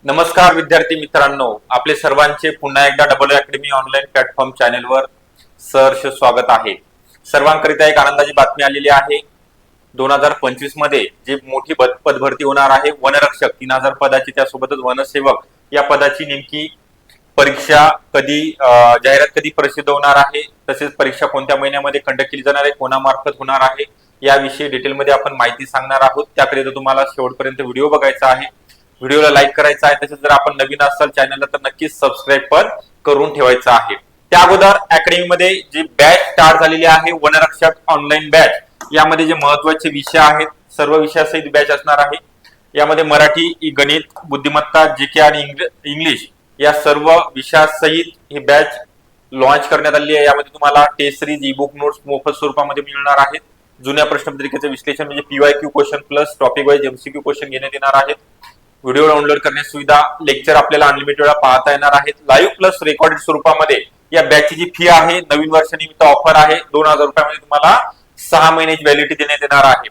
नमस्कार विद्यार्थी मित्रांनो, आपले सर्वांचे पुन्हा एकदा डबल अकॅडमी ऑनलाईन प्लॅटफॉर्म चॅनेलवर सहर्ष स्वागत आहे। सर्वांकरिता एक आनंदाची बातमी आलेली आहे। 2025 मध्ये जी मोठी पद भरती होणार आहे वनरक्षक 3000 पदाची, त्यासोबतच वनसेवक या पदाची नेमकी परीक्षा कधी जाहिरात कधी प्रसिद्ध होणार आहे, तसेच परीक्षा कोणत्या महिन्यामध्ये कंडक्ट केली जाणार आहे, कोणामार्फत होणार आहे याविषयी डिटेलमध्ये आपण माहिती सांगणार आहोत। त्याकरिता तुम्हाला शेवटपर्यंत व्हिडिओ बघायचा आहे, व्हिडिओला लाईक करायचा आहे, तसेच जर आपण नवीन असाल चॅनलला तर नक्कीच सबस्क्राईब पण करून ठेवायचं आहे। त्या अगोदर अकॅडमी मध्ये जी बॅच स्टार्ट झालेली आहे वनरक्षक ऑनलाईन बॅच, यामध्ये जे महत्त्वाचे विषय आहेत सर्व विषयासहित बॅच असणार आहे। यामध्ये मराठी, गणित, बुद्धिमत्ता, जीके आणि इंग्लिश या सर्व विषयासहित ही बॅच लॉन्च करण्यात आली आहे। यामध्ये तुम्हाला test series, e book notes मोफत स्वरूपामध्ये मिळणार आहेत। जुन्या प्रश्नपत्रिकेचे विश्लेषण म्हणजे PYQ question plus topic wise MCQ question घेण्यात येणार आहेत। व्हिडिओ डाउनलोड करण्याची सुविधा, लेक्चर आपल्याला अनलिमिटेड वेळा पाहता येणार आहेत। लाईव्ह प्लस रेकॉर्डेड स्वरूपामध्ये या बॅचची जी फी आहे, नवीन वर्षानिमित्त ऑफर आहे 2000 रुपयामध्ये तुम्हाला 6 महिन्याची व्हॅलिडिटी देण्यात येणार आहे।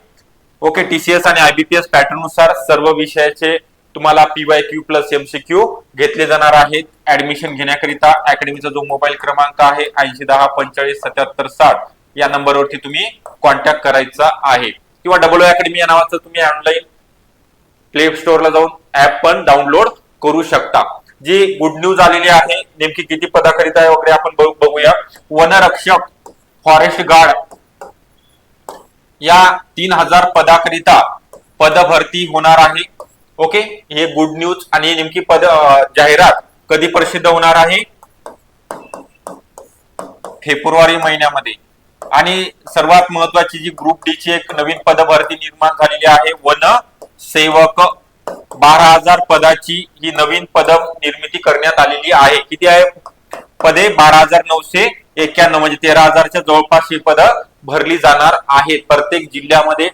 ओके, TCS आणि IBPS पॅटर्न नुसार सर्व विषयाचे तुम्हाला PYQ प्लस MCQ घेतले जाणार आहेत। ऍडमिशन घेण्याकरिता अकॅडमीचा जो मोबाईल क्रमांक आहे 8010457760 या नंबरवरती तुम्ही कॉन्टॅक्ट करायचा आहे, किंवा डबल अकॅडमी या नावाचं तुम्ही ऑनलाईन प्ले स्टोअरला जाऊन ऍप पण डाउनलोड करू शकता। जी गुड न्यूज आलेली आहे, नेमकी किती पदाकरिता आहे वगैरे आपण बघूया। वनरक्षक, फॉरेस्ट गार्ड या 3000 पदाकरिता पद भरती होणार आहे। ओके, हे गुड न्यूज। आणि नेमकी पद जाहिरात कधी प्रसिद्ध होणार आहे? फेब्रुवारी महिन्यामध्ये। आणि सर्वात महत्वाची जी ग्रुप डी ची एक नवीन पद भरती निर्माण झालेली आहे, वन सेवक 12000 पदाची ही नवीन पद निर्मिती करण्यात आलेली आहे। किती आहे पदे? 12991, म्हणजे 13000च्या जवळपास ही पद भरली जाणार आहेत। प्रत्येक जिल्ह्यामध्ये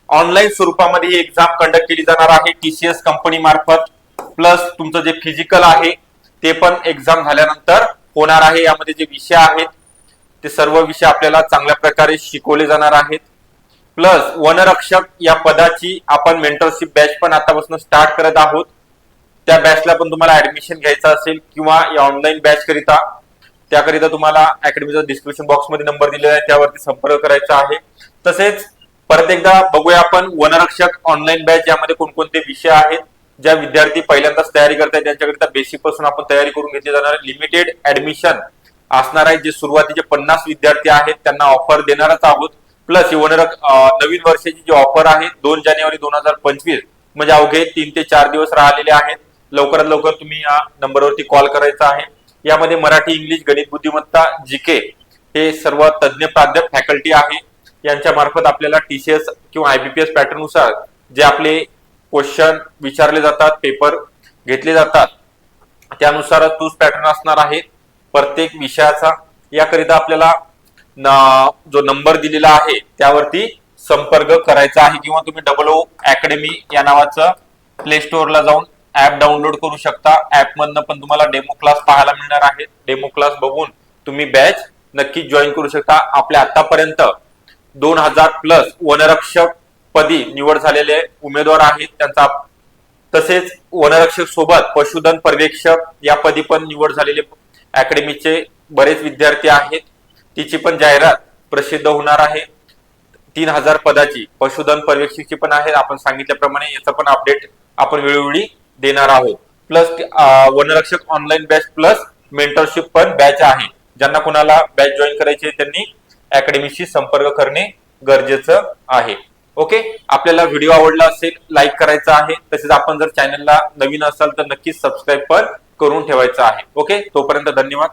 ऑनलाईन स्वरूपामध्ये ही एक्झाम कंडक्ट केली जाणार आहे TCS कंपनी मार्फत। प्लस तुमचं जे फिजिकल आहे ते पण एक्झाम झाल्यानंतर होणार आहे। यामध्ये जे विषय आहेत ते सर्व विषय आपल्याला चांगल्या प्रकारे शिकवले जाणार आहेत। प्लस वनरक्षक या पदाची आपण मेंटरशिप बॅच पण आतापासून स्टार्ट करत आहोत। त्या बॅचला पण तुम्हाला ऍडमिशन घ्यायचं असेल किंवा या ऑनलाईन बॅच करिता, त्याकरिता तुम्हाला अकॅडमीचा डिस्क्रिप्शन बॉक्स मध्ये नंबर दिलेला आहे, त्यावरती संपर्क करायचा आहे। तसेच परत एकदा बघूया आपण वनरक्षक ऑनलाईन बॅच यामध्ये कोणकोणते विषय आहेत। ज्या विद्यार्थी पहिल्यांदाच तयारी करतायत त्यांच्याकरिता बेसिक पासून आपण तयारी करून घेतली जाणार आहे। लिमिटेड ऍडमिशन असणार आहे, जे सुरुवातीचे 50 विद्यार्थी आहेत त्यांना ऑफर देणारच आहोत। प्लस नवीन वर्षाची जी ऑफर आहे 2 जानेवारी 2025, म्हणजे अवघे 3 ते 4 दिवस राहिलेले आहेत। लवकरात लवकर तुम्ही या नंबरवरती कॉल करायचा आहे। यामध्ये मराठी, इंग्लिश, गणित, बुद्धिमत्ता, जीके हे सर्व तज्ञ प्राध्यापक फॅकल्टी आहे। यांच्या मार्फत आपल्याला TCS किंवा IBPS पॅटर्न नुसार जे आपले क्वेश्चन विचारले जातात, पेपर घेतले जातात, त्यानुसारच तोच पॅटर्न असणार आहे प्रत्येक विषयाचा। याकरिता आपल्याला जो नंबर दिलेला आहे त्यावरती संपर्क करायचा आहे, किंवा तुम्ही डबल अकॅडमी या नावाचं प्ले स्टोअरला जाऊन ऍप डाउनलोड करू शकता। ऍप मधनं पण तुम्हाला डेमो क्लास पाहायला मिळणार आहे। डेमो क्लास बघून तुम्ही बॅच नक्की जॉईन करू शकता। आपल्या आतापर्यंत 2000 प्लस वनरक्षक पदी निवड झालेले उमेदवार आहेत त्यांचा। तसेच वनरक्षक सोबत पशुधन पर्यवेक्षक या पदी पण निवड झालेले अकॅडमीचे बरेच विद्यार्थी आहेत। तिची पण जाहिरात प्रसिद्ध होणार आहे 3000 पदाची। पशुधन पर्यवेक्षकची पण आहे, आपण सांगितल्याप्रमाणे याचा पण अपडेट आपण वेळोवेळी देणार आहोत। प्लस वनरक्षक ऑनलाईन बॅच प्लस मेंटरशिप पण बॅच आहे। ज्यांना कोणाला बॅच जॉईन करायची त्यांनी अकॅडमीशी संपर्क करणे गरजेचं आहे। ओके, आपल्याला व्हिडिओ आवडला असेल लाईक करायचा आहे, तसेच आपण जर चॅनलला नवीन असाल तर नक्कीच सबस्क्राईब पण करून ठेवायचं आहे। ओके, तोपर्यंत धन्यवाद।